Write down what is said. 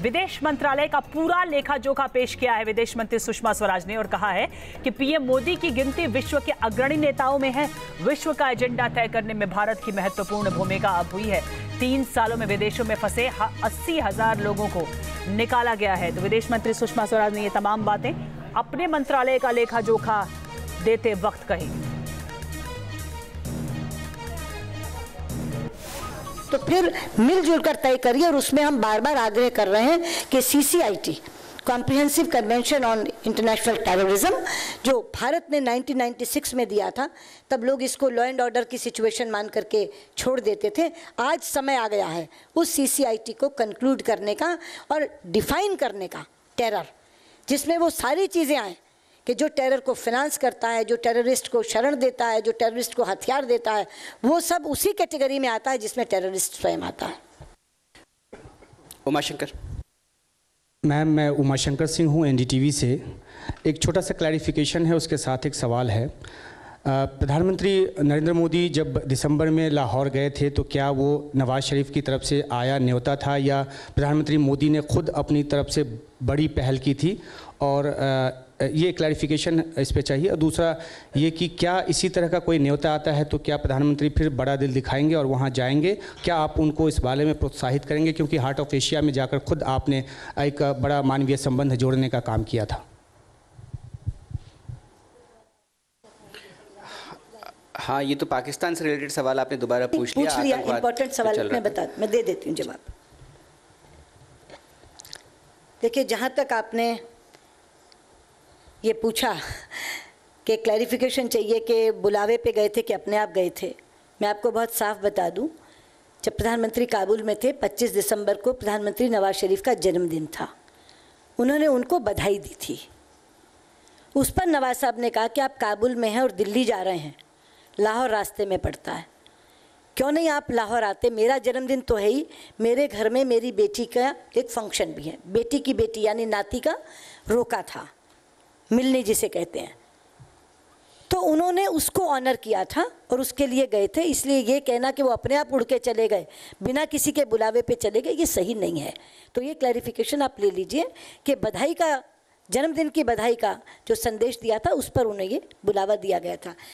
विदेश मंत्रालय का पूरा लेखा जोखा पेश किया है विदेश मंत्री सुषमा स्वराज ने और कहा है कि पीएम मोदी की गिनती विश्व के अग्रणी नेताओं में है। विश्व का एजेंडा तय करने में भारत की महत्वपूर्ण भूमिका अब हुई है। 3 सालों में विदेशों में फंसे 80,000 लोगों को निकाला गया है। तो विदेश मंत्री सुषमा स्वराज ने ये तमाम बातें अपने मंत्रालय का लेखा जोखा देते वक्त कही। तो फिर मिलजुल कर तय करिए और उसमें हम बार बार आग्रह कर रहे हैं कि CCIT comprehensive convention on international terrorism जो भारत ने 1996 में दिया था, तब लोग इसको लॉ एंड ऑर्डर की सिचुएशन मान करके छोड़ देते थे। आज समय आ गया है उस CCIT को कंक्लूड करने का और डिफाइन करने का टेरर, जिसमें वो सारी चीज़ें आएँ कि जो टेरर को फाइनेंस करता है, जो टेररिस्ट को शरण देता है, जो टेररिस्ट को हथियार देता है, वो सब उसी कैटेगरी में आता है जिसमें टेररिस्ट स्वयं आता है। उमाशंकर। मैम, मैं उमाशंकर सिंह हूँ NDTV से। एक छोटा सा क्लैरिफिकेशन है, उसके साथ एक सवाल है। प्रधानमंत्री नरेंद्र मोदी जब दिसंबर में लाहौर गए थे तो क्या वो नवाज़ शरीफ की तरफ से आया न्योता था या प्रधानमंत्री मोदी ने खुद अपनी तरफ से बड़ी पहल की थी? और ये क्लैरिफिकेशन इस पे चाहिए। और दूसरा ये कि क्या इसी तरह का कोई न्योता आता है तो क्या प्रधानमंत्री फिर बड़ा दिल दिखाएंगे और वहाँ जाएंगे? क्या आप उनको इस बारे में प्रोत्साहित करेंगे, क्योंकि हार्ट ऑफ एशिया में जाकर खुद आपने एक बड़ा मानवीय संबंध जोड़ने का काम किया था? हाँ, ये तो पाकिस्तान से रिलेटेड सवाल आपने दोबारा पूछ लिया। इंपॉर्टेंट सवाल मैं दे देती हूँ जवाब। देखिए, जहाँ तक आपने ये पूछा कि क्लैरिफिकेशन चाहिए कि बुलावे पे गए थे कि अपने आप गए थे, मैं आपको बहुत साफ बता दूं, जब प्रधानमंत्री काबुल में थे 25 दिसंबर को प्रधानमंत्री नवाज शरीफ का जन्मदिन था। उन्होंने उनको बधाई दी थी। उस पर नवाज साहब ने कहा कि आप काबुल में हैं और दिल्ली जा रहे हैं, लाहौर रास्ते में पड़ता है, क्यों नहीं आप लाहौर आते? मेरा जन्मदिन तो है ही, मेरे घर में मेरी बेटी का एक फंक्शन भी है, बेटी की बेटी यानी नाती का रोका था, मिलनी जिसे कहते हैं, तो उन्होंने उसको ऑनर किया था और उसके लिए गए थे। इसलिए ये कहना कि वो अपने आप उड़ के चले गए, बिना किसी के बुलावे पे चले गए, ये सही नहीं है। तो ये क्लैरिफिकेशन आप ले लीजिए कि बधाई का, जन्मदिन की बधाई का जो संदेश दिया था उस पर उन्हें ये बुलावा दिया गया था।